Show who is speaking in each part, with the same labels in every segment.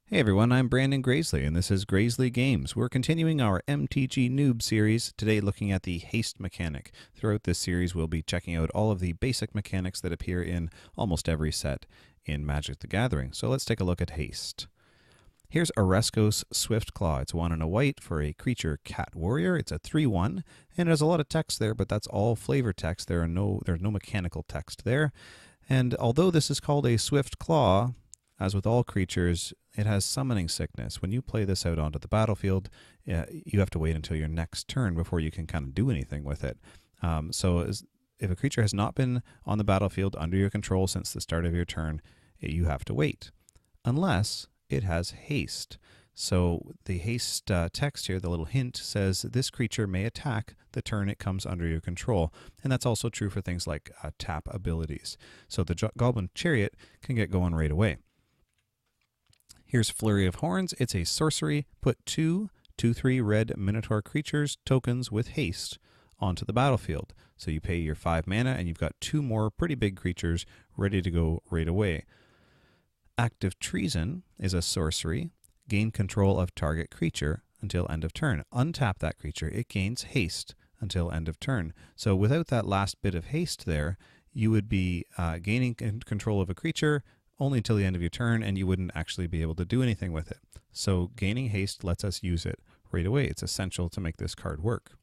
Speaker 1: Hey everyone, I'm Brandon Grasley, and this is Grasley Games. We're continuing our MTG Noob series, today looking at the Haste mechanic. Throughout this series, we'll be checking out all of the basic mechanics that appear in almost every set in Magic the Gathering. So let's take a look at Haste. Here's Oreskos Swiftclaw. It's 1 and a white for a creature cat warrior. It's a 3/1, and there's a lot of text there, but that's all flavor text. There's no mechanical text there. And although this is called a Swiftclaw, as with all creatures, it has summoning sickness. When you play this out onto the battlefield, you have to wait until your next turn before you can kind of do anything with it. If a creature has not been on the battlefield under your control since the start of your turn, you have to wait, unless it has haste. So the haste text here, the little hint, says this creature may attack the turn it comes under your control. And that's also true for things like tap abilities. So the Goblin Chariot can get going right away. Here's Flurry of Horns. It's a sorcery. Put 2/2/3 red Minotaur creatures tokens with haste onto the battlefield. So you pay your 5 mana and you've got 2 more pretty big creatures ready to go right away. Active Treason is a sorcery. Gain control of target creature until end of turn. Untap that creature. It gains haste until end of turn. So without that last bit of haste there, you would be gaining control of a creature only until the end of your turn, and you wouldn't actually be able to do anything with it. So gaining haste lets us use it right away. It's essential to make this card work.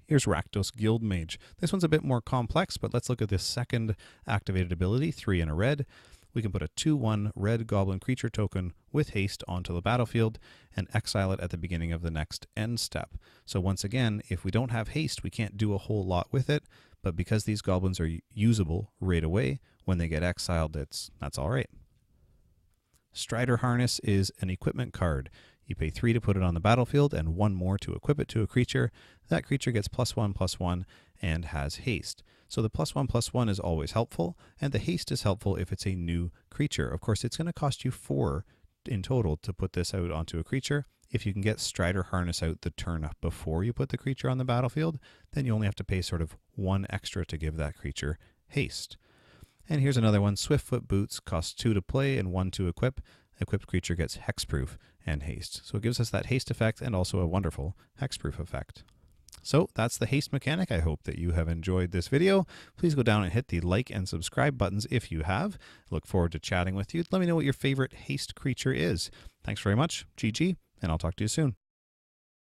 Speaker 1: Here's Rakdos Guild Mage. This one's a bit more complex, but let's look at this second activated ability, 3 and a red. We can put a 2/1 red goblin creature token with haste onto the battlefield and exile it at the beginning of the next end step. So once again, if we don't have haste, we can't do a whole lot with it, but because these goblins are usable right away, when they get exiled, that's all right. Strider Harness is an equipment card. You pay 3 to put it on the battlefield and 1 more to equip it to a creature. That creature gets +1/+1 and has haste. So the +1/+1 is always helpful, and the haste is helpful if it's a new creature. Of course, it's going to cost you 4 in total to put this out onto a creature. If you can get Strider Harness out the turn before you put the creature on the battlefield, then you only have to pay sort of 1 extra to give that creature haste. And here's another one. Swiftfoot Boots costs 2 to play and 1 to equip. Equipped creature gets Hexproof and haste. So it gives us that haste effect and also a wonderful Hexproof effect. So that's the haste mechanic. I hope that you have enjoyed this video. Please go down and hit the like and subscribe buttons if you have. I look forward to chatting with you. Let me know what your favorite haste creature is. Thanks very much. GG, and I'll talk to you soon.